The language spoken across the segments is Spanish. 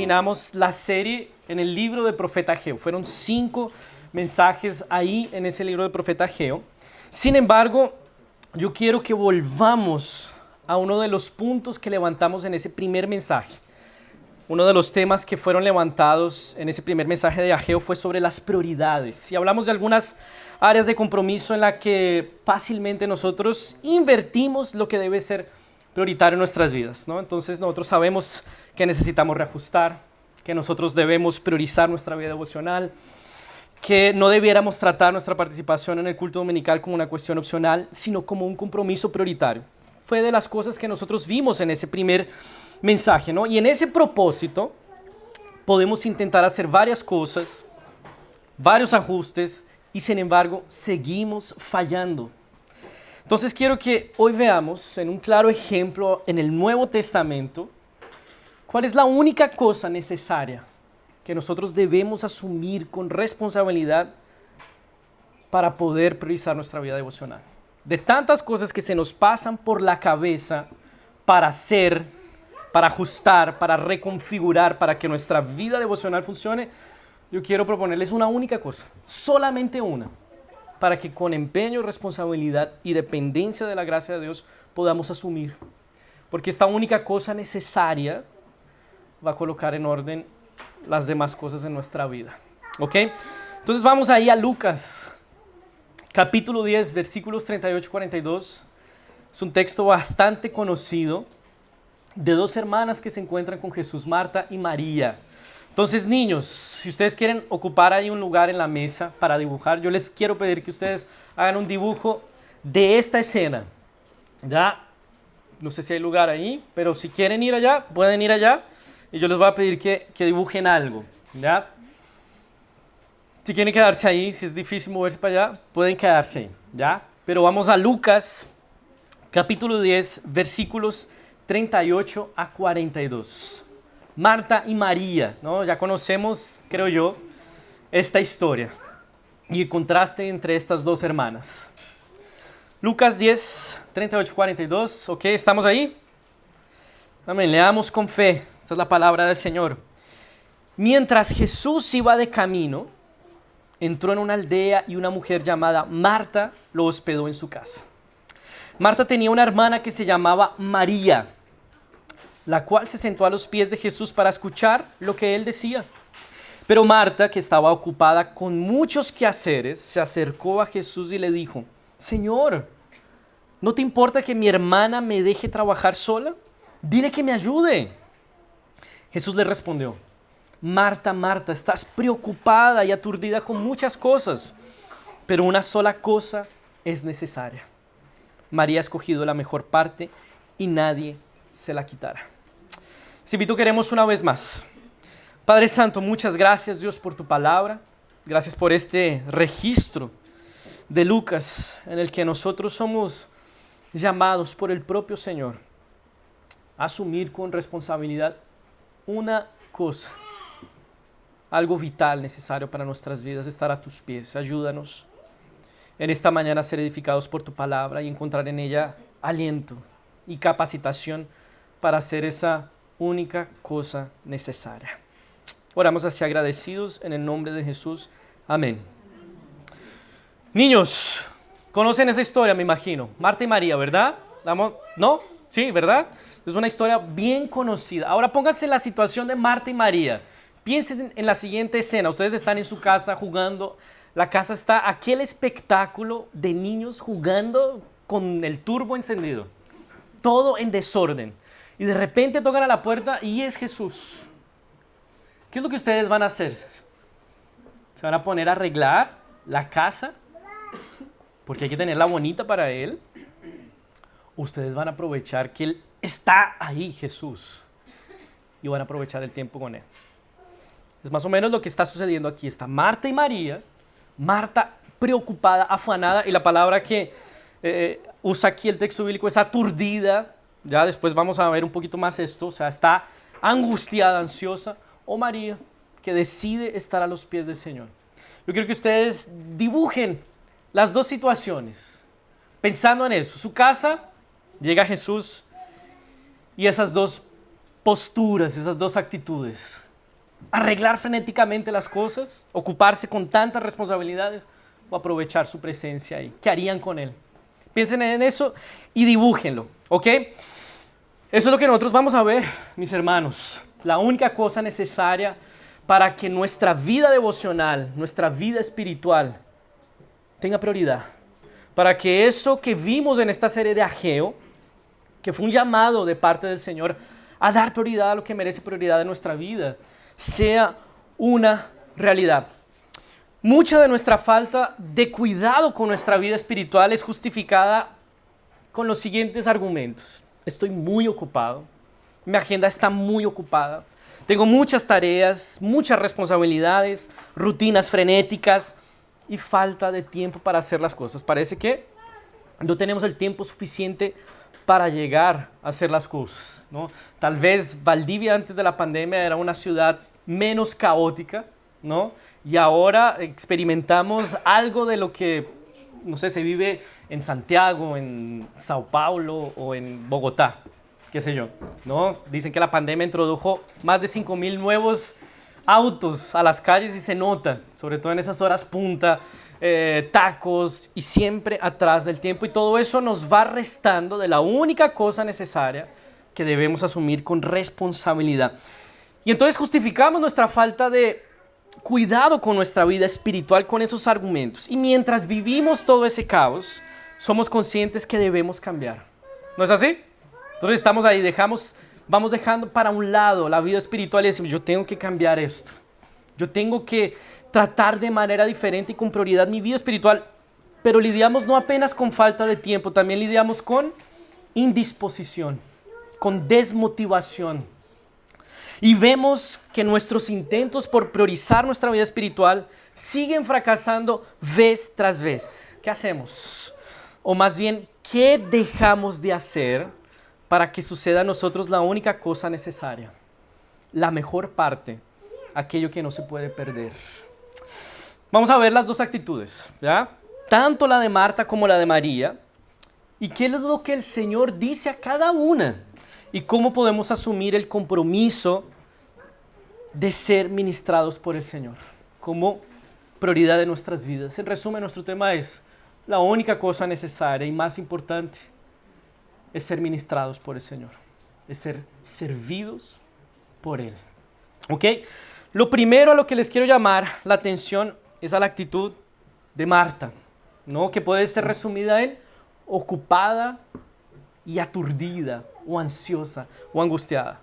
terminamos la serie en el libro del profeta Ageo. Fueron 5 mensajes ahí en ese libro del profeta Ageo. Sin embargo, yo quiero que volvamos a uno de los puntos que levantamos en ese primer mensaje. Uno de los temas que fueron levantados en ese primer mensaje de Ageo fue sobre las prioridades. Y hablamos de algunas áreas de compromiso en las que fácilmente nosotros invertimos lo que debe ser prioritario en nuestras vidas, ¿no? Entonces nosotros sabemos que necesitamos reajustar, que nosotros debemos priorizar nuestra vida devocional, que no debiéramos tratar nuestra participación en el culto dominical como una cuestión opcional, sino como un compromiso prioritario. Fue de las cosas que nosotros vimos en ese primer mensaje, ¿no? Y en ese propósito podemos intentar hacer varias cosas, varios ajustes, y sin embargo seguimos fallando. Entonces quiero que hoy veamos en un claro ejemplo en el Nuevo Testamento cuál es la única cosa necesaria que nosotros debemos asumir con responsabilidad para poder priorizar nuestra vida devocional. De tantas cosas que se nos pasan por la cabeza para hacer, para ajustar, para reconfigurar, para que nuestra vida devocional funcione, yo quiero proponerles una única cosa, solamente una, para que con empeño, responsabilidad y dependencia de la gracia de Dios podamos asumir. Porque esta única cosa necesaria va a colocar en orden las demás cosas en nuestra vida. ¿Ok? Entonces vamos ahí a Lucas, capítulo 10, versículos 38-42. Es un texto bastante conocido de 2 hermanas que se encuentran con Jesús, Marta y María. Entonces, niños, si ustedes quieren ocupar ahí un lugar en la mesa para dibujar, yo les quiero pedir que ustedes hagan un dibujo de esta escena. Ya, no sé si hay lugar ahí, pero si quieren ir allá, pueden ir allá. Y yo les voy a pedir que dibujen algo. ¿Ya? Si quieren quedarse ahí, si es difícil moverse para allá, pueden quedarse ahí. ¿Ya? Pero vamos a Lucas, capítulo 10, versículos 38 a 42. Marta y María, ¿no? Ya conocemos, creo yo, esta historia y el contraste entre estas 2 hermanas. Lucas 10, 38, 42, ¿ok? ¿Estamos ahí? Amén, leamos con fe, esta es la palabra del Señor. Mientras Jesús iba de camino, entró en una aldea y una mujer llamada Marta lo hospedó en su casa. Marta tenía una hermana que se llamaba María, la cual se sentó a los pies de Jesús para escuchar lo que él decía. Pero Marta, que estaba ocupada con muchos quehaceres, se acercó a Jesús y le dijo: Señor, ¿no te importa que mi hermana me deje trabajar sola? Dile que me ayude. Jesús le respondió: Marta, Marta, estás preocupada y aturdida con muchas cosas, pero una sola cosa es necesaria. María ha escogido la mejor parte y nadie se la quitará. Si tú queremos una vez más. Padre Santo, muchas gracias, Dios, por tu palabra. Gracias por este registro de Lucas en el que nosotros somos llamados por el propio Señor a asumir con responsabilidad una cosa, algo vital, necesario para nuestras vidas, estar a tus pies. Ayúdanos en esta mañana a ser edificados por tu palabra y encontrar en ella aliento y capacitación para hacer esa única cosa necesaria. Oramos así agradecidos en el nombre de Jesús. Amén. Niños, conocen esa historia, me imagino. Marta y María, ¿verdad? ¿No? Sí, ¿verdad? Es una historia bien conocida. Ahora pónganse en la situación de Marta y María. Piensen en la siguiente escena. Ustedes están en su casa jugando. La casa está aquel espectáculo de niños jugando con el turbo encendido. Todo en desorden. Y de repente tocan a la puerta y es Jesús. ¿Qué es lo que ustedes van a hacer? ¿Se van a poner a arreglar la casa? Porque hay que tenerla bonita para Él. Ustedes van a aprovechar que Él está ahí, Jesús. Y van a aprovechar el tiempo con Él. Es más o menos lo que está sucediendo aquí. Está Marta y María. Marta preocupada, afanada. Y la palabra que usa aquí el texto bíblico es aturdida. Ya después vamos a ver un poquito más esto. O sea, está angustiada, ansiosa. O María, que decide estar a los pies del Señor. Yo quiero que ustedes dibujen las 2 situaciones. Pensando en eso. Su casa, llega Jesús. Y esas 2 posturas, esas 2 actitudes. arreglar frenéticamente las cosas, ocuparse con tantas responsabilidades o aprovechar su presencia ahí. ¿Qué harían con él? Piensen en eso y dibújenlo, ¿ok? Eso es lo que nosotros vamos a ver, mis hermanos. La única cosa necesaria para que nuestra vida devocional, nuestra vida espiritual tenga prioridad. Para que eso que vimos en esta serie de Ageo, que fue un llamado de parte del Señor a dar prioridad a lo que merece prioridad en nuestra vida, sea una realidad. Mucha de nuestra falta de cuidado con nuestra vida espiritual es justificada con los siguientes argumentos. Estoy muy ocupado, mi agenda está muy ocupada, tengo muchas tareas, muchas responsabilidades, rutinas frenéticas y falta de tiempo para hacer las cosas. Parece que no tenemos el tiempo suficiente para llegar a hacer las cosas, ¿no? Tal vez Valdivia antes de la pandemia era una ciudad menos caótica, ¿no? Y ahora experimentamos algo de lo que, no sé, se vive en Santiago, en Sao Paulo o en Bogotá, qué sé yo, ¿no? Dicen que la pandemia introdujo más de 5,000 nuevos autos a las calles y se nota, sobre todo en esas horas punta, tacos y siempre atrás del tiempo, y todo eso nos va restando de la única cosa necesaria que debemos asumir con responsabilidad. Y entonces justificamos nuestra falta de cuidado con nuestra vida espiritual con esos argumentos. Y mientras vivimos todo ese caos, somos conscientes que debemos cambiar. ¿No es así? Entonces estamos ahí, vamos dejando para un lado la vida espiritual y decimos, yo tengo que cambiar esto. Yo tengo que tratar de manera diferente y con prioridad mi vida espiritual. Pero lidiamos no apenas con falta de tiempo, también lidiamos con indisposición, con desmotivación. Y vemos que nuestros intentos por priorizar nuestra vida espiritual siguen fracasando vez tras vez. ¿Qué hacemos? O más bien, ¿qué dejamos de hacer para que suceda a nosotros la única cosa necesaria? La mejor parte, aquello que no se puede perder. Vamos a ver las dos actitudes, ¿ya? Tanto la de Marta como la de María. ¿Y qué es lo que el Señor dice a cada una? Y cómo podemos asumir el compromiso de ser ministrados por el Señor como prioridad de nuestras vidas. En resumen, nuestro tema es la única cosa necesaria y más importante es ser ministrados por el Señor, es ser servidos por Él. ¿Ok? Lo primero a lo que les quiero llamar la atención es a la actitud de Marta, ¿no? Que puede ser resumida en ocupada y aturdida, o ansiosa, o angustiada.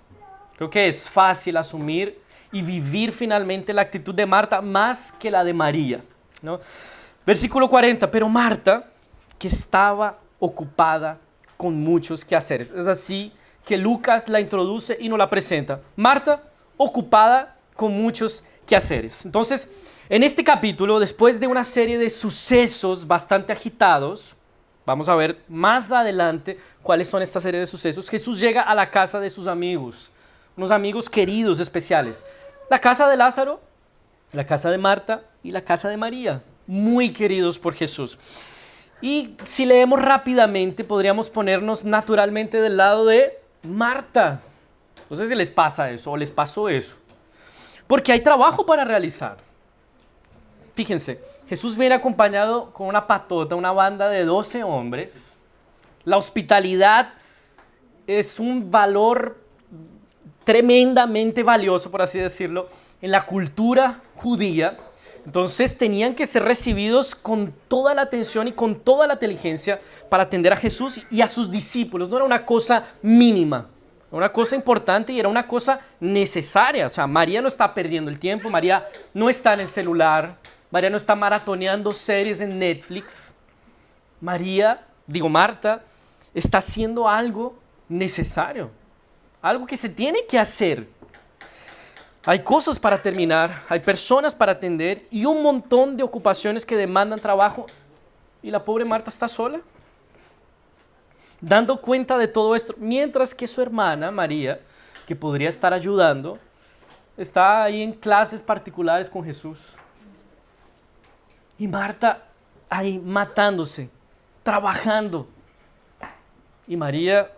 Creo que es fácil asumir y vivir finalmente la actitud de Marta más que la de María, ¿no? Versículo 40, pero Marta, que estaba ocupada con muchos quehaceres. Es así que Lucas la introduce y nos la presenta. Marta, ocupada con muchos quehaceres. Entonces, en este capítulo, después de una serie de sucesos bastante agitados, vamos a ver más adelante cuáles son esta serie de sucesos. Jesús llega a la casa de sus amigos, unos amigos queridos, especiales. La casa de Lázaro, la casa de Marta y la casa de María, muy queridos por Jesús. Y si leemos rápidamente, podríamos ponernos naturalmente del lado de Marta. No sé si les pasa eso o les pasó eso. Porque hay trabajo para realizar. Fíjense, Jesús viene acompañado con una patota, una banda de 12 hombres. La hospitalidad es un valor tremendamente valioso, por así decirlo, en la cultura judía. Entonces tenían que ser recibidos con toda la atención y con toda la inteligencia para atender a Jesús y a sus discípulos. No era una cosa mínima, era una cosa importante y era una cosa necesaria. O sea, María no está perdiendo el tiempo, María no está en el celular, María no está maratoneando series en Netflix. Marta, está haciendo algo necesario, algo que se tiene que hacer. Hay cosas para terminar, hay personas para atender y un montón de ocupaciones que demandan trabajo. Y la pobre Marta está sola, dando cuenta de todo esto, mientras que su hermana María, que podría estar ayudando, está ahí en clases particulares con Jesús. Y Marta ahí matándose, trabajando. Y María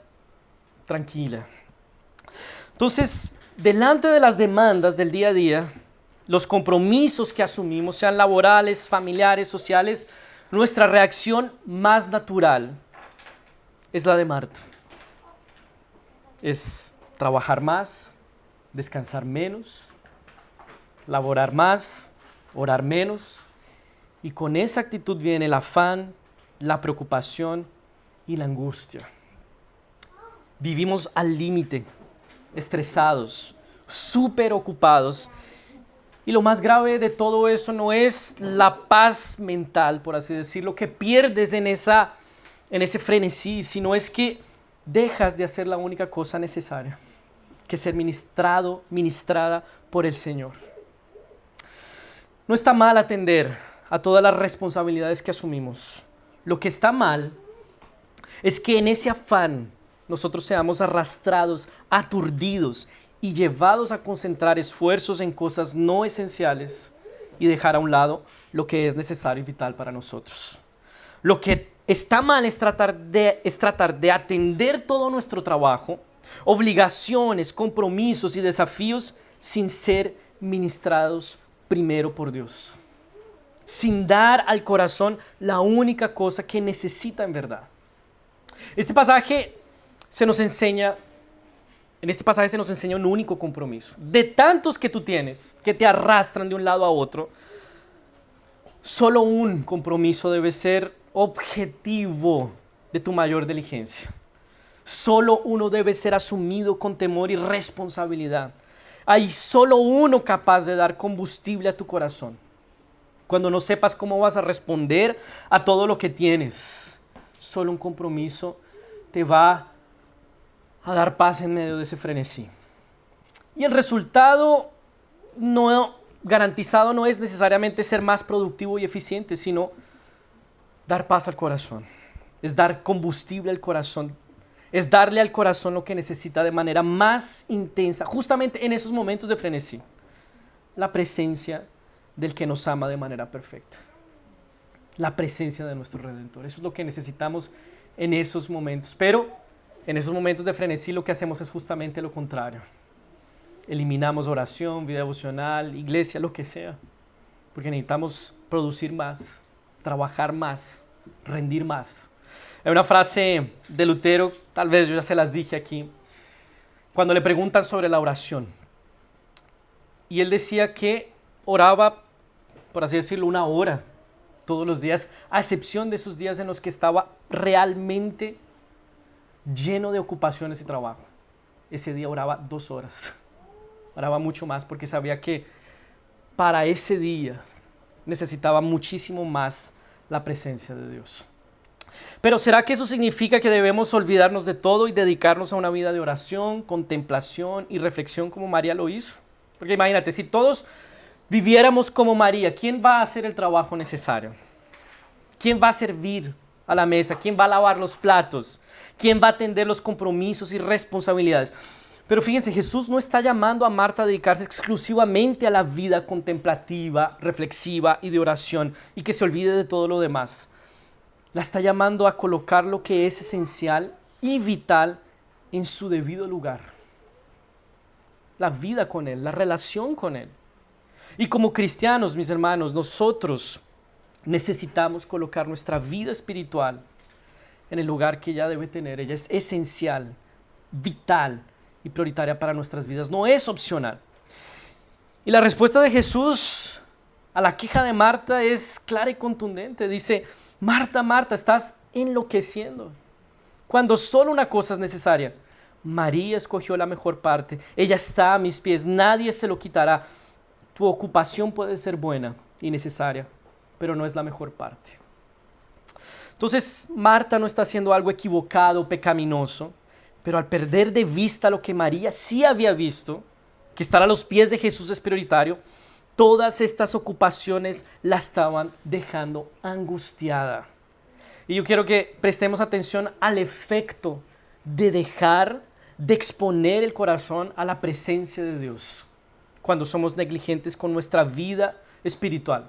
tranquila. Entonces, delante de las demandas del día a día, los compromisos que asumimos, sean laborales, familiares, sociales, nuestra reacción más natural es la de Marta. Es trabajar más, descansar menos, laborar más, orar menos. Y con esa actitud viene el afán, la preocupación y la angustia. Vivimos al límite, estresados, súper ocupados. Y lo más grave de todo eso no es la paz mental, por así decirlo, que pierdes en ese frenesí, sino es que dejas de hacer la única cosa necesaria, que es ser ministrada por el Señor. No está mal atender a todas las responsabilidades que asumimos. Lo que está mal es que en ese afán nosotros seamos arrastrados, aturdidos y llevados a concentrar esfuerzos en cosas no esenciales y dejar a un lado lo que es necesario y vital para nosotros. Lo que está mal es tratar de atender todo nuestro trabajo, obligaciones, compromisos y desafíos sin ser ministrados primero por Dios, sin dar al corazón la única cosa que necesita en verdad. En este pasaje se nos enseña un único compromiso. De tantos que tú tienes, que te arrastran de un lado a otro, solo un compromiso debe ser objetivo de tu mayor diligencia. Solo uno debe ser asumido con temor y responsabilidad. Hay solo uno capaz de dar combustible a tu corazón. Cuando no sepas cómo vas a responder a todo lo que tienes, solo un compromiso te va a dar paz en medio de ese frenesí. Y el resultado no garantizado no es necesariamente ser más productivo y eficiente, sino dar paz al corazón. Es dar combustible al corazón. Es darle al corazón lo que necesita de manera más intensa, justamente en esos momentos de frenesí. La presencia del que nos ama de manera perfecta. La presencia de nuestro Redentor. Eso es lo que necesitamos en esos momentos. Pero en esos momentos de frenesí lo que hacemos es justamente lo contrario. Eliminamos oración, vida devocional, iglesia, lo que sea. Porque necesitamos producir más, trabajar más, rendir más. Hay una frase de Lutero, tal vez yo ya se las dije aquí, cuando le preguntan sobre la oración. Y él decía que oraba, por así decirlo, 1 hora todos los días, a excepción de esos días en los que estaba realmente lleno de ocupaciones y trabajo. Ese día oraba 2 horas. Oraba mucho más porque sabía que para ese día necesitaba muchísimo más la presencia de Dios. Pero ¿será que eso significa que debemos olvidarnos de todo y dedicarnos a una vida de oración, contemplación y reflexión como María lo hizo? Porque imagínate, si todos viviéramos como María, ¿quién va a hacer el trabajo necesario? ¿Quién va a servir a la mesa? ¿Quién va a lavar los platos? ¿Quién va a atender los compromisos y responsabilidades? Pero fíjense, Jesús no está llamando a Marta a dedicarse exclusivamente a la vida contemplativa, reflexiva y de oración y que se olvide de todo lo demás. La está llamando a colocar lo que es esencial y vital en su debido lugar. La vida con Él, la relación con Él. Y como cristianos, mis hermanos, nosotros necesitamos colocar nuestra vida espiritual en el lugar que ella debe tener. Ella es esencial, vital y prioritaria para nuestras vidas. No es opcional. Y la respuesta de Jesús a la queja de Marta es clara y contundente. Dice: Marta, Marta, estás enloqueciendo, cuando solo una cosa es necesaria. María escogió la mejor parte. Ella está a mis pies. Nadie se lo quitará. Tu ocupación puede ser buena y necesaria, pero no es la mejor parte. Entonces, Marta no está haciendo algo equivocado, pecaminoso, pero al perder de vista lo que María sí había visto, que estar a los pies de Jesús es prioritario, todas estas ocupaciones la estaban dejando angustiada. Y yo quiero que prestemos atención al efecto de dejar de exponer el corazón a la presencia de Dios cuando somos negligentes con nuestra vida espiritual.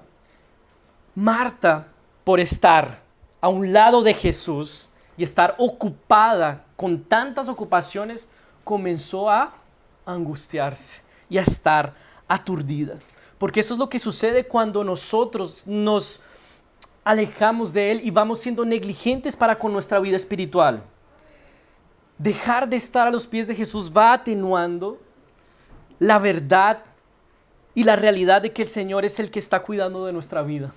Marta, por estar a un lado de Jesús y estar ocupada con tantas ocupaciones, comenzó a a angustiarse y a estar aturdida. Porque eso es lo que sucede cuando nosotros nos alejamos de Él y vamos siendo negligentes para con nuestra vida espiritual. Dejar de estar a los pies de Jesús va atenuando la verdad y la realidad de que el Señor es el que está cuidando de nuestra vida.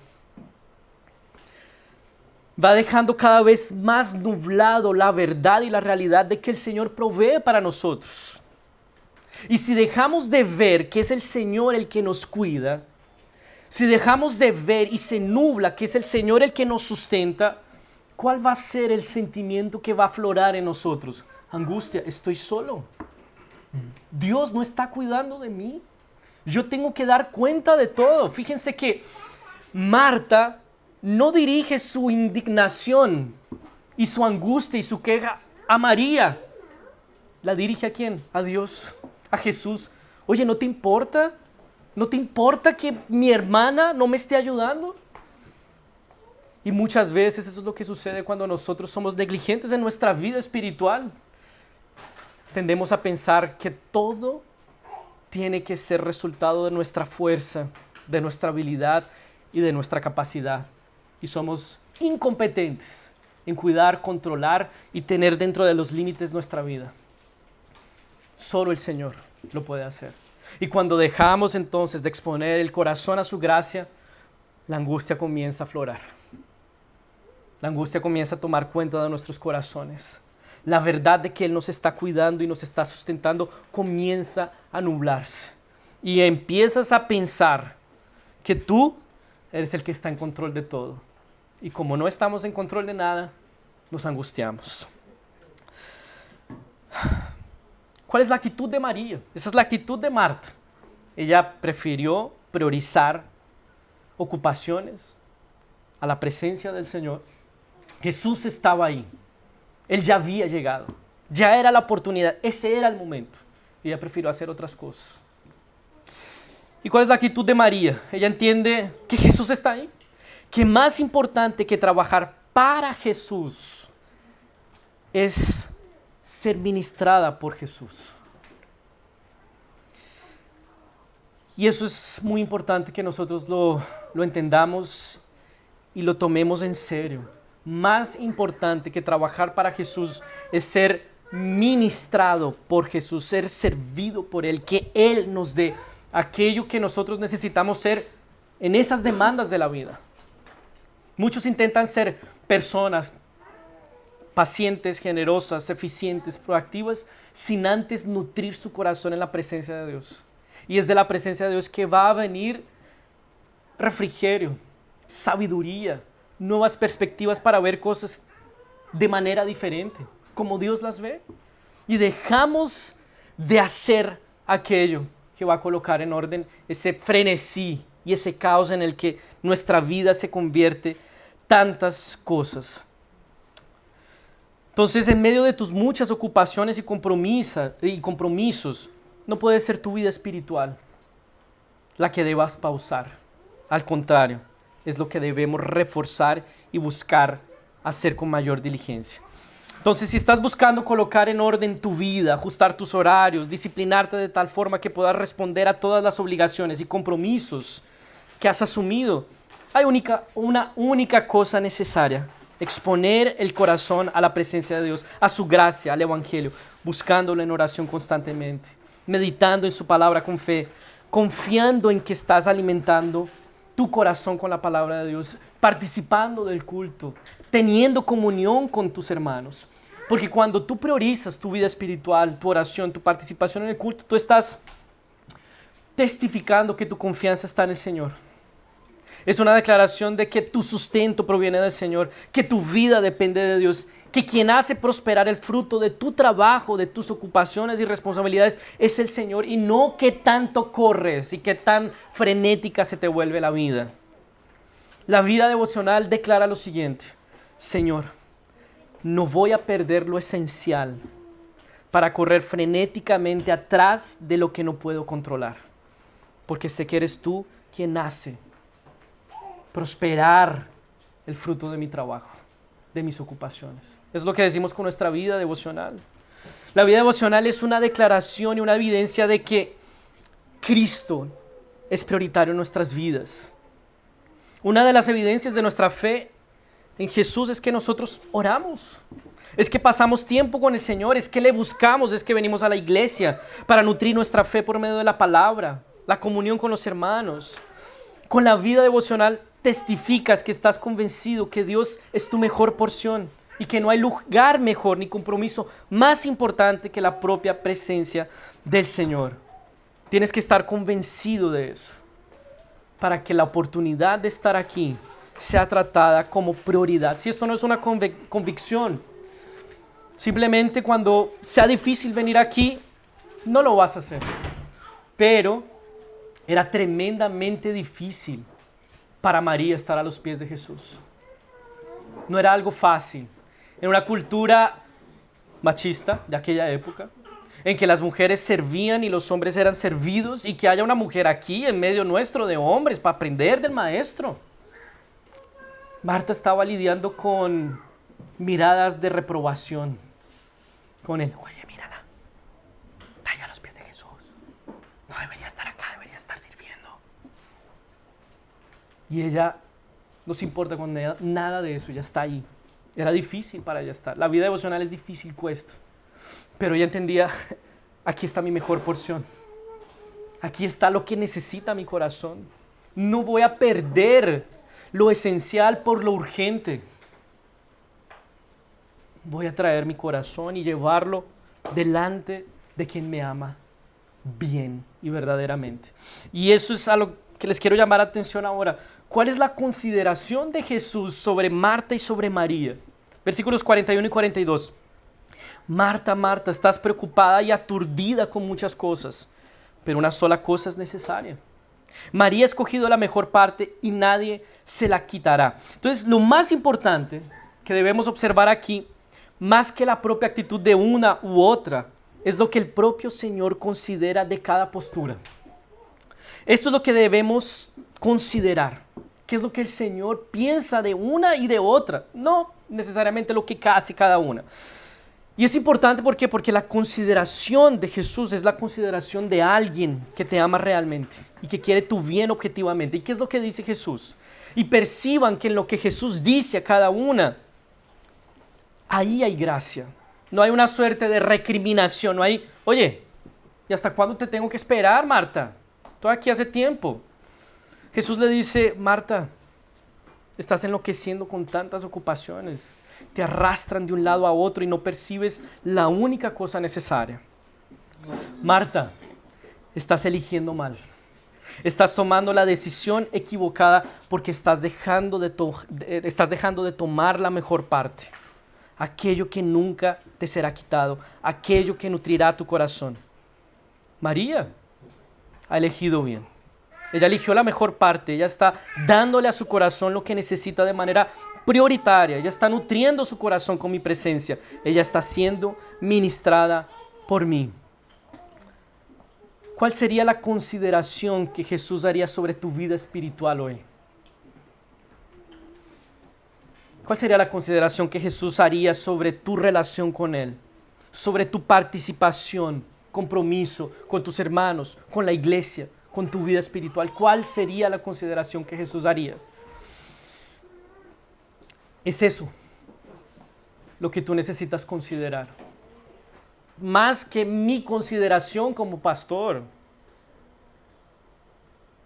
Va dejando cada vez más nublado la verdad y la realidad de que el Señor provee para nosotros. Y si dejamos de ver que es el Señor el que nos cuida, si dejamos de ver y se nubla que es el Señor el que nos sustenta, ¿cuál va a ser el sentimiento que va a aflorar en nosotros? Angustia, estoy solo. Dios no está cuidando de mí. Yo tengo que dar cuenta de todo. Fíjense que Marta no dirige su indignación y su angustia y su queja a María. ¿La dirige a quién? A Dios, a Jesús. Oye, ¿no te importa? ¿No te importa que mi hermana no me esté ayudando? Y muchas veces eso es lo que sucede cuando nosotros somos negligentes en nuestra vida espiritual. Tendemos a pensar que todo tiene que ser resultado de nuestra fuerza, de nuestra habilidad y de nuestra capacidad. Y somos incompetentes en cuidar, controlar y tener dentro de los límites nuestra vida. Solo el Señor lo puede hacer. Y cuando dejamos entonces de exponer el corazón a su gracia, la angustia comienza a aflorar. La angustia comienza a tomar cuenta de nuestros corazones. La verdad de que Él nos está cuidando y nos está sustentando comienza a nublarse. Y empiezas a pensar que tú eres el que está en control de todo. Y como no estamos en control de nada, nos angustiamos. ¿Cuál es la actitud de María? Esa es la actitud de Marta. Ella prefirió priorizar ocupaciones a la presencia del Señor. Jesús estaba ahí. Él ya había llegado. Ya era la oportunidad. Ese era el momento. Ella prefirió hacer otras cosas. ¿Y cuál es la actitud de María? Ella entiende que Jesús está ahí. Que más importante que trabajar para Jesús es ser ministrada por Jesús. Y eso es muy importante que nosotros lo entendamos y lo tomemos en serio. Más importante que trabajar para Jesús es ser ministrado por Jesús, ser servido por Él, que Él nos dé aquello que nosotros necesitamos ser en esas demandas de la vida. Muchos intentan ser personas pacientes, generosas, eficientes, proactivas, sin antes nutrir su corazón en la presencia de Dios. Y es de la presencia de Dios que va a venir refrigerio, sabiduría, nuevas perspectivas para ver cosas de manera diferente, como Dios las ve. Y dejamos de hacer aquello que va a colocar en orden ese frenesí y ese caos en el que nuestra vida se convierte tantas cosas. Entonces, en medio de tus muchas ocupaciones y compromisos, no puede ser tu vida espiritual la que debas pausar. Al contrario, es lo que debemos reforzar y buscar hacer con mayor diligencia. Entonces, si estás buscando colocar en orden tu vida, ajustar tus horarios, disciplinarte de tal forma que puedas responder a todas las obligaciones y compromisos que has asumido, hay una única cosa necesaria: exponer el corazón a la presencia de Dios, a su gracia, al Evangelio, buscándolo en oración constantemente, meditando en su palabra con fe, confiando en que estás alimentando tu corazón con la palabra de Dios, participando del culto, teniendo comunión con tus hermanos. Porque cuando tú priorizas tu vida espiritual, tu oración, tu participación en el culto, tú estás testificando que tu confianza está en el Señor. Es una declaración de que tu sustento proviene del Señor, que tu vida depende de Dios, que quien hace prosperar el fruto de tu trabajo, de tus ocupaciones y responsabilidades es el Señor, y no que tanto corres y que tan frenética se te vuelve la vida. La vida devocional declara lo siguiente: Señor, no voy a perder lo esencial para correr frenéticamente atrás de lo que no puedo controlar, porque sé que eres tú quien hace prosperar el fruto de mi trabajo, de mis ocupaciones. Es lo que decimos con nuestra vida devocional. La vida devocional es una declaración y una evidencia de que Cristo es prioritario en nuestras vidas. Una de las evidencias de nuestra fe en Jesús es que nosotros oramos, es que pasamos tiempo con el Señor, es que le buscamos, es que venimos a la iglesia para nutrir nuestra fe por medio de la palabra, la comunión con los hermanos. Con la vida devocional testificas que estás convencido que Dios es tu mejor porción y que no hay lugar mejor ni compromiso más importante que la propia presencia del Señor. Tienes que estar convencido de eso para que la oportunidad de estar aquí sea tratada como prioridad. Si esto no es una convicción, simplemente cuando sea difícil venir aquí, no lo vas a hacer. Pero era tremendamente difícil para María estar a los pies de Jesús. No era algo fácil. En una cultura machista de aquella época, en que las mujeres servían y los hombres eran servidos, y que haya una mujer aquí en medio nuestro de hombres para aprender del maestro. Marta estaba lidiando con miradas de reprobación, con el, oye, mírala, está allá a los pies de Jesús, no debería estar acá, debería estar sirviendo. Y ella, no se importa con nada de eso, ella está ahí. Era difícil para ella estar. La vida devocional es difícil, cuesta. Pero ella entendía, aquí está mi mejor porción. Aquí está lo que necesita mi corazón. No voy a perder lo esencial por lo urgente. Voy a traer mi corazón y llevarlo delante de quien me ama bien y verdaderamente. Y eso es a lo que les quiero llamar la atención ahora. ¿Cuál es la consideración de Jesús sobre Marta y sobre María? Versículos 41 y 42. Marta, Marta, estás preocupada y aturdida con muchas cosas, pero una sola cosa es necesaria. María ha escogido la mejor parte y nadie se la quitará. Entonces, lo más importante que debemos observar aquí, más que la propia actitud de una u otra, es lo que el propio Señor considera de cada postura. Esto es lo que debemos considerar. ¿Qué es lo que el Señor piensa de una y de otra? No necesariamente lo que hace cada una. Y es importante, ¿por qué? Porque la consideración de Jesús es la consideración de alguien que te ama realmente y que quiere tu bien objetivamente. ¿Y qué es lo que dice Jesús? Y perciban que en lo que Jesús dice a cada una, ahí hay gracia. No hay una suerte de recriminación, no hay, oye, ¿y hasta cuándo te tengo que esperar, Marta? Estoy aquí hace tiempo. Jesús le dice, Marta, estás enloqueciendo con tantas ocupaciones. Te arrastran de un lado a otro y no percibes la única cosa necesaria. Marta, estás eligiendo mal. Estás tomando la decisión equivocada porque estás dejando de tomar la mejor parte. Aquello que nunca te será quitado. Aquello que nutrirá tu corazón. María ha elegido bien. Ella eligió la mejor parte. Ella está dándole a su corazón lo que necesita de manera prioritaria. Ella está nutriendo su corazón con mi presencia. Ella está siendo ministrada por mí. ¿Cuál sería la consideración que Jesús haría sobre tu vida espiritual hoy? ¿Cuál sería la consideración que Jesús haría sobre tu relación con Él? Sobre tu participación, compromiso con tus hermanos, con la iglesia, con tu vida espiritual. ¿Cuál sería la consideración que Jesús haría? Es eso lo que tú necesitas considerar. Más que mi consideración como pastor.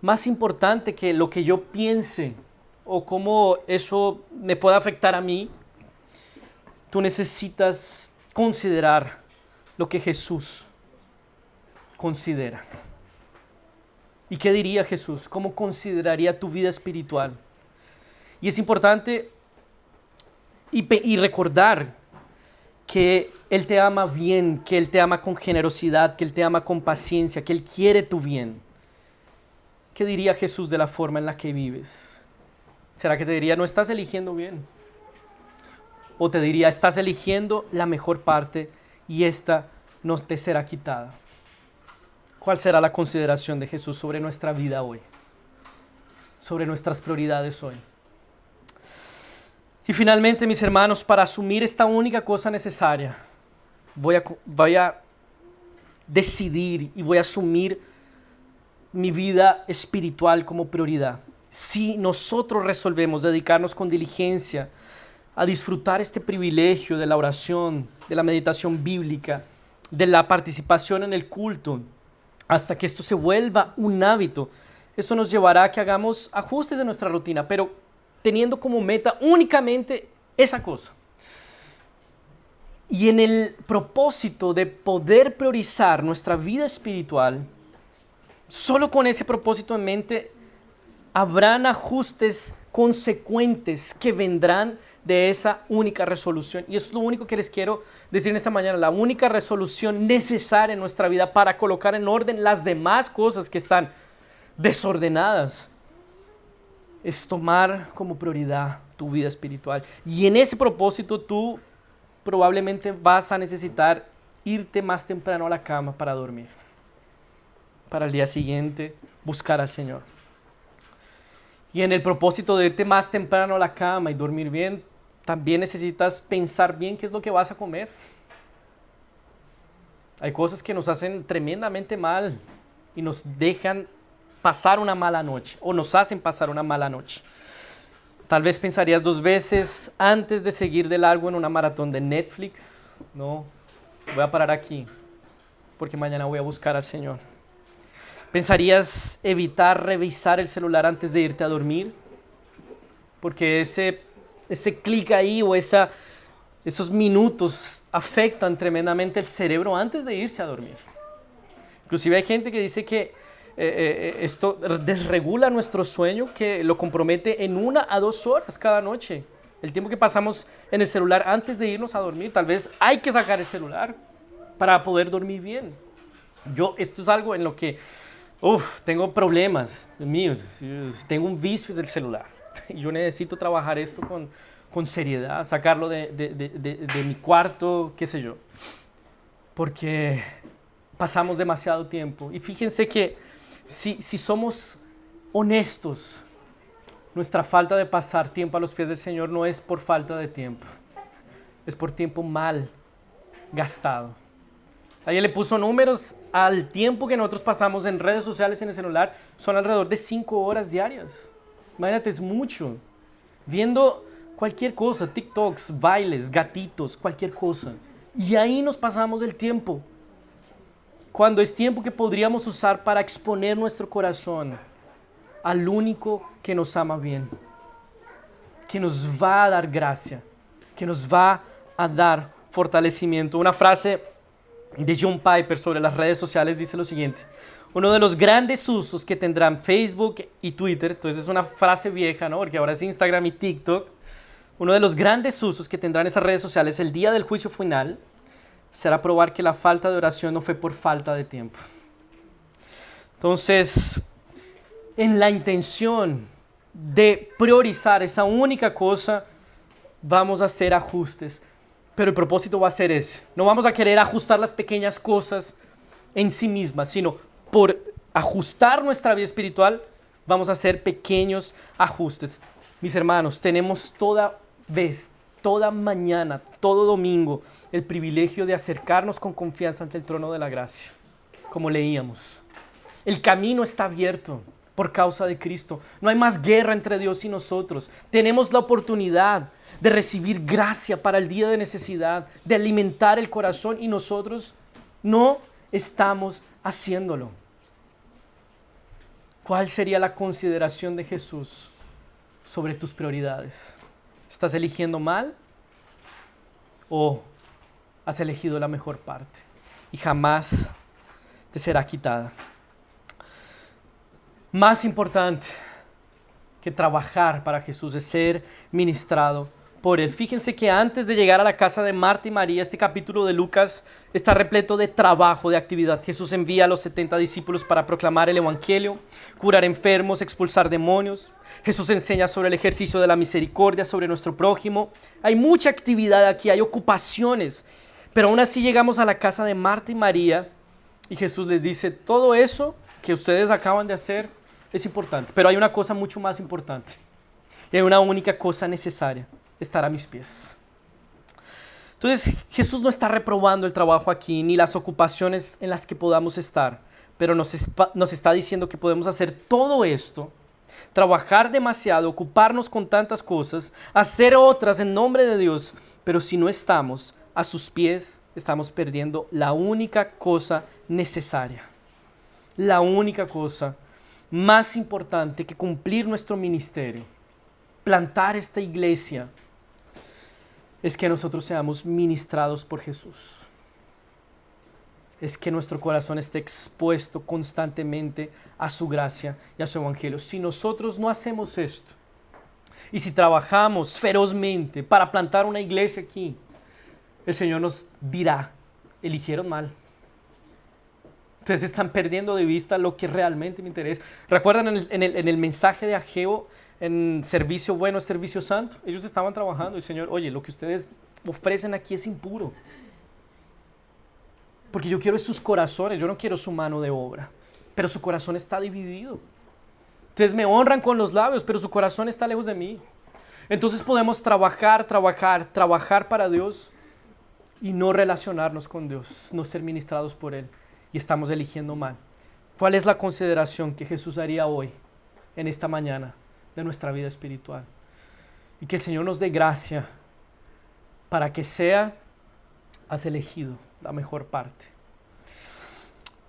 Más importante que lo que yo piense o cómo eso me puede afectar a mí, tú necesitas considerar lo que Jesús considera. ¿Y qué diría Jesús? ¿Cómo consideraría tu vida espiritual? Y es importante y recordar que Él te ama bien, que Él te ama con generosidad, que Él te ama con paciencia, que Él quiere tu bien. ¿Qué diría Jesús de la forma en la que vives? ¿Será que te diría, no estás eligiendo bien? ¿O te diría, estás eligiendo la mejor parte y esta no te será quitada? ¿Cuál será la consideración de Jesús sobre nuestra vida hoy? Sobre nuestras prioridades hoy. Y finalmente, mis hermanos, para asumir esta única cosa necesaria, voy a decidir y voy a asumir mi vida espiritual como prioridad. Si nosotros resolvemos dedicarnos con diligencia a disfrutar este privilegio de la oración, de la meditación bíblica, de la participación en el culto, hasta que esto se vuelva un hábito, esto nos llevará a que hagamos ajustes de nuestra rutina, pero teniendo como meta únicamente esa cosa. Y en el propósito de poder priorizar nuestra vida espiritual, solo con ese propósito en mente, habrán ajustes consecuentes que vendrán de esa única resolución. Y eso es lo único que les quiero decir en esta mañana. La única resolución necesaria en nuestra vida para colocar en orden las demás cosas que están desordenadas es tomar como prioridad tu vida espiritual. Y en ese propósito tú probablemente vas a necesitar irte más temprano a la cama para dormir, para el día siguiente buscar al Señor. Y en el propósito de irte más temprano a la cama y dormir bien, también necesitas pensar bien qué es lo que vas a comer. Hay cosas que nos hacen tremendamente mal y nos dejan pasar una mala noche o nos hacen pasar una mala noche. Tal vez pensarías 2 veces antes de seguir de largo en una maratón de Netflix. No, voy a parar aquí porque mañana voy a buscar al Señor. ¿Pensarías evitar revisar el celular antes de irte a dormir? Porque ese clic ahí o esos minutos afectan tremendamente el cerebro antes de irse a dormir. Inclusive hay gente que dice que esto desregula nuestro sueño, que lo compromete en 1 a 2 horas cada noche. El tiempo que pasamos en el celular antes de irnos a dormir, tal vez hay que sacar el celular para poder dormir bien. Esto es algo en lo que tengo problemas míos, tengo un vicio del celular. Yo necesito trabajar esto con seriedad, sacarlo de mi cuarto, qué sé yo. Porque pasamos demasiado tiempo. Y fíjense que si somos honestos, nuestra falta de pasar tiempo a los pies del Señor no es por falta de tiempo, es por tiempo mal gastado. Alguien le puso números al tiempo que nosotros pasamos en redes sociales, en el celular, son alrededor de 5 horas diarias. Imagínate, es mucho. Viendo cualquier cosa, TikToks, bailes, gatitos, cualquier cosa. Y ahí nos pasamos el tiempo. Cuando es tiempo que podríamos usar para exponer nuestro corazón al único que nos ama bien, que nos va a dar gracia, que nos va a dar fortalecimiento. Una frase de John Piper sobre las redes sociales dice lo siguiente: uno de los grandes usos que tendrán Facebook y Twitter, entonces es una frase vieja, ¿no? Porque ahora es Instagram y TikTok. Uno de los grandes usos que tendrán esas redes sociales el día del juicio final será probar que la falta de oración no fue por falta de tiempo. Entonces, en la intención de priorizar esa única cosa, vamos a hacer ajustes. Pero el propósito va a ser ese. No vamos a querer ajustar las pequeñas cosas en sí mismas, sino por ajustar nuestra vida espiritual, vamos a hacer pequeños ajustes. Mis hermanos, tenemos toda mañana, todo domingo, el privilegio de acercarnos con confianza ante el trono de la gracia, como leíamos. El camino está abierto por causa de Cristo. No hay más guerra entre Dios y nosotros. Tenemos la oportunidad de recibir gracia para el día de necesidad, de alimentar el corazón, y nosotros no estamos haciéndolo. ¿Cuál sería la consideración de Jesús sobre tus prioridades? ¿Estás eligiendo mal o has elegido la mejor parte? Y jamás te será quitada. Más importante que trabajar para Jesús es ser ministrado por Él. Fíjense que antes de llegar a la casa de Marta y María, este capítulo de Lucas está repleto de trabajo, de actividad. Jesús envía a los 70 discípulos para proclamar el evangelio, curar enfermos, expulsar demonios. Jesús enseña sobre el ejercicio de la misericordia, sobre nuestro prójimo. Hay mucha actividad aquí, hay ocupaciones. Pero aún así llegamos a la casa de Marta y María y Jesús les dice: todo eso que ustedes acaban de hacer es importante, pero hay una cosa mucho más importante. Y hay una única cosa necesaria: estar a mis pies. Entonces Jesús no está reprobando el trabajo aquí, ni las ocupaciones en las que podamos estar, pero nos está diciendo que podemos hacer todo esto, trabajar demasiado, ocuparnos con tantas cosas, hacer otras en nombre de Dios, pero si no estamos a sus pies, estamos perdiendo la única cosa necesaria, la única cosa más importante que cumplir nuestro ministerio, plantar esta iglesia, es que nosotros seamos ministrados por Jesús. Es que nuestro corazón esté expuesto constantemente a su gracia y a su evangelio. Si nosotros no hacemos esto, y si trabajamos ferozmente para plantar una iglesia aquí, el Señor nos dirá, eligieron mal. Ustedes están perdiendo de vista lo que realmente me interesa. ¿Recuerdan en el mensaje de Ageo, en servicio bueno es servicio santo? Ellos estaban trabajando y el Señor, oye, lo que ustedes ofrecen aquí es impuro. Porque yo quiero sus corazones, yo no quiero su mano de obra. Pero su corazón está dividido. Ustedes me honran con los labios, pero su corazón está lejos de mí. Entonces podemos trabajar para Dios y no relacionarnos con Dios, no ser ministrados por Él. Y estamos eligiendo mal. ¿Cuál es la consideración que Jesús haría hoy, en esta mañana, de nuestra vida espiritual? Y que el Señor nos dé gracia para que has elegido la mejor parte.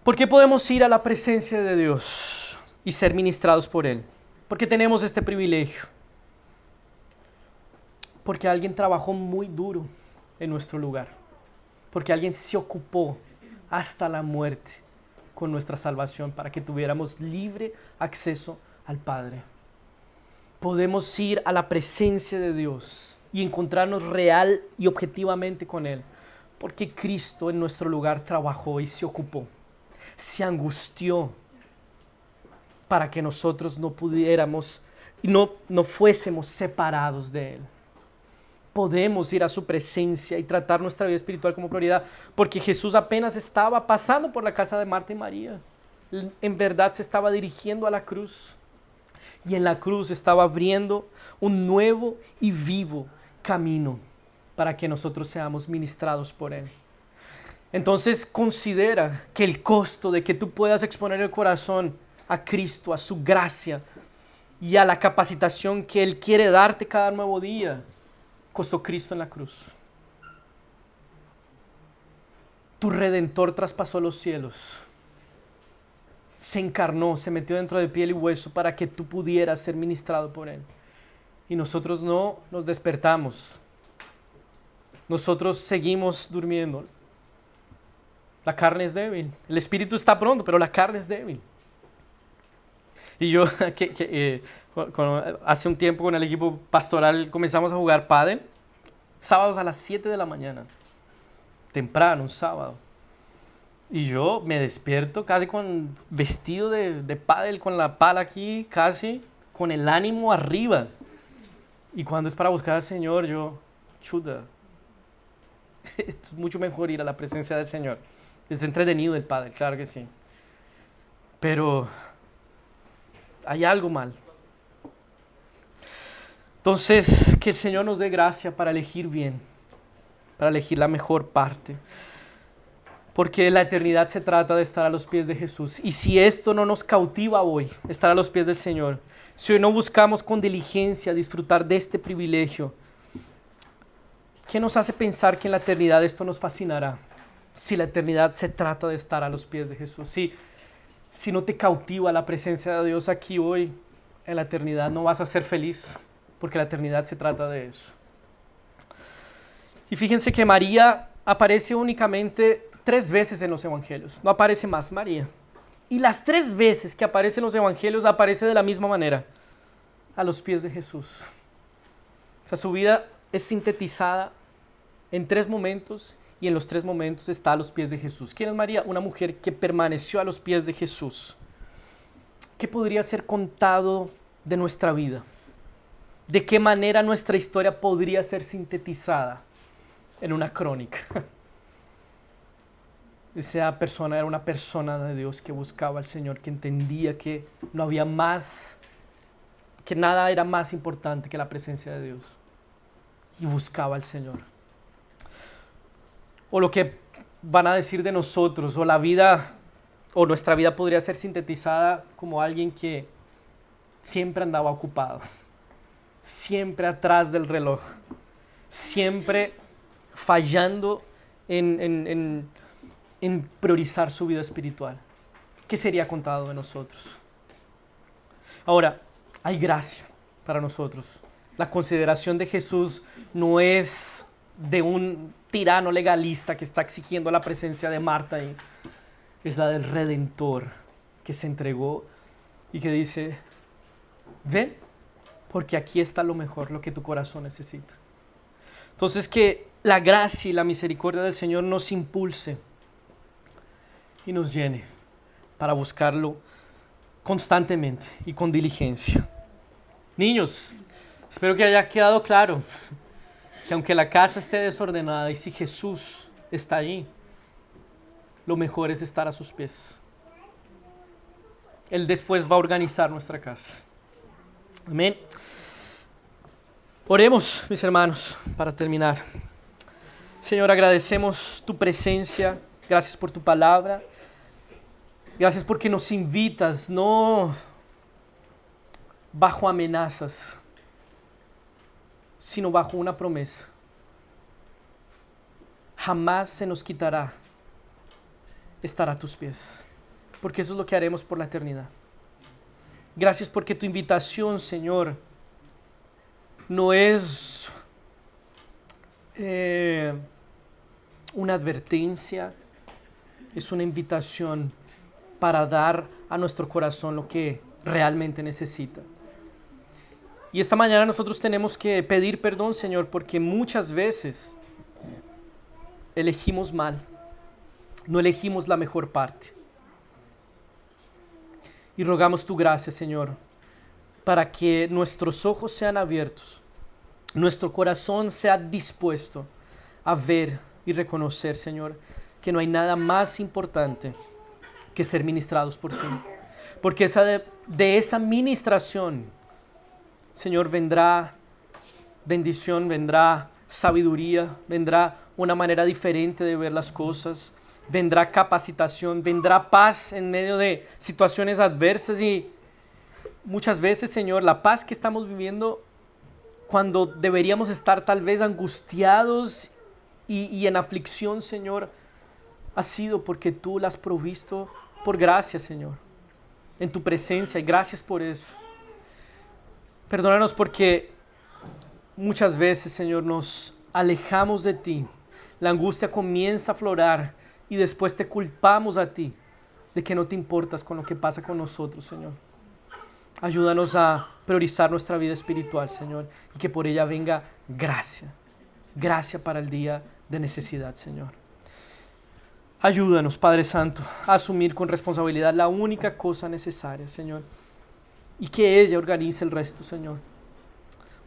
¿Por qué podemos ir a la presencia de Dios y ser ministrados por Él? Porque tenemos este privilegio. Porque alguien trabajó muy duro en nuestro lugar. Porque alguien se ocupó hasta la muerte con nuestra salvación para que tuviéramos libre acceso al Padre. Podemos ir a la presencia de Dios y encontrarnos real y objetivamente con Él, porque Cristo en nuestro lugar trabajó y se ocupó, se angustió para que nosotros no pudiéramos y no fuésemos separados de Él. Podemos ir a su presencia y tratar nuestra vida espiritual como prioridad, porque Jesús apenas estaba pasando por la casa de Marta y María. En verdad se estaba dirigiendo a la cruz. Y en la cruz estaba abriendo un nuevo y vivo camino para que nosotros seamos ministrados por Él. Entonces considera que el costo de que tú puedas exponer el corazón a Cristo, a su gracia y a la capacitación que Él quiere darte cada nuevo día, costó Cristo en la cruz. Tu Redentor traspasó los cielos. Se encarnó, se metió dentro de piel y hueso para que tú pudieras ser ministrado por Él. Y nosotros no nos despertamos. Nosotros seguimos durmiendo. La carne es débil. El espíritu está pronto, pero la carne es débil. Y yo, hace un tiempo con el equipo pastoral comenzamos a jugar pádel, sábados a las 7 de la mañana, temprano, un sábado. Y yo me despierto casi con vestido de pádel, con la pala aquí, casi con el ánimo arriba. Y cuando es para buscar al Señor, yo, chuta, es mucho mejor ir a la presencia del Señor. Es entretenido el pádel, claro que sí. Pero hay algo mal. Entonces, que el Señor nos dé gracia para elegir bien, para elegir la mejor parte. Porque la eternidad se trata de estar a los pies de Jesús. Y si esto no nos cautiva hoy, estar a los pies del Señor, si hoy no buscamos con diligencia disfrutar de este privilegio, ¿qué nos hace pensar que en la eternidad esto nos fascinará? Si la eternidad se trata de estar a los pies de Jesús. Si no te cautiva la presencia de Dios aquí hoy, en la eternidad no vas a ser feliz, porque la eternidad se trata de eso. Y fíjense que María aparece únicamente 3 veces en los evangelios, no aparece más María. Y las 3 veces que aparece en los evangelios aparece de la misma manera, a los pies de Jesús. O sea, su vida es sintetizada en 3 momentos y en los 3 momentos está a los pies de Jesús. ¿Quién es María? Una mujer que permaneció a los pies de Jesús. ¿Qué podría ser contado de nuestra vida? ¿De qué manera nuestra historia podría ser sintetizada en una crónica? Esa persona era una persona de Dios que buscaba al Señor, que entendía que no había más, que nada era más importante que la presencia de Dios. Y buscaba al Señor. o lo que van a decir de nosotros, o la vida, o nuestra vida podría ser sintetizada como alguien que siempre andaba ocupado, siempre atrás del reloj, siempre fallando en priorizar su vida espiritual. ¿Qué sería contado de nosotros? Ahora, hay gracia para nosotros. La consideración de Jesús no es de un tirano legalista que está exigiendo la presencia de Marta, y es la del Redentor que se entregó y que dice: ven, porque aquí está lo mejor, lo que tu corazón necesita. Entonces, que la gracia y la misericordia del Señor nos impulse y nos llene para buscarlo constantemente y con diligencia. Niños, espero que haya quedado claro que aunque la casa esté desordenada, y si Jesús está ahí, lo mejor es estar a sus pies. Él después va a organizar nuestra casa. Amén. Oremos, mis hermanos, para terminar. Señor, agradecemos tu presencia. Gracias por tu palabra. Gracias porque nos invitas, no bajo amenazas, sino bajo una promesa. Jamás se nos quitará estar a tus pies, porque eso es lo que haremos por la eternidad. Gracias porque tu invitación, Señor, no es una advertencia, es una invitación para dar a nuestro corazón lo que realmente necesita. Y esta mañana nosotros tenemos que pedir perdón, Señor, porque muchas veces elegimos mal, no elegimos la mejor parte. Y rogamos tu gracia, Señor, para que nuestros ojos sean abiertos, nuestro corazón sea dispuesto a ver y reconocer, Señor, que no hay nada más importante que ser ministrados por ti. Porque de esa ministración, Señor, vendrá bendición, vendrá sabiduría, vendrá una manera diferente de ver las cosas, vendrá capacitación, vendrá paz en medio de situaciones adversas. Y muchas veces, Señor, la paz que estamos viviendo cuando deberíamos estar tal vez angustiados y en aflicción, Señor, ha sido porque tú la has provisto por gracia, Señor, en tu presencia, y gracias por eso. Perdónanos porque muchas veces, Señor, nos alejamos de ti, la angustia comienza a aflorar y después te culpamos a ti de que no te importas con lo que pasa con nosotros, Señor. Ayúdanos a priorizar nuestra vida espiritual, Señor, y que por ella venga gracia, gracia para el día de necesidad, Señor. Ayúdanos, Padre Santo, a asumir con responsabilidad la única cosa necesaria, Señor, y que ella organice el resto, Señor.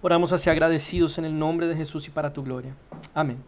Oramos así agradecidos en el nombre de Jesús y para tu gloria. Amén.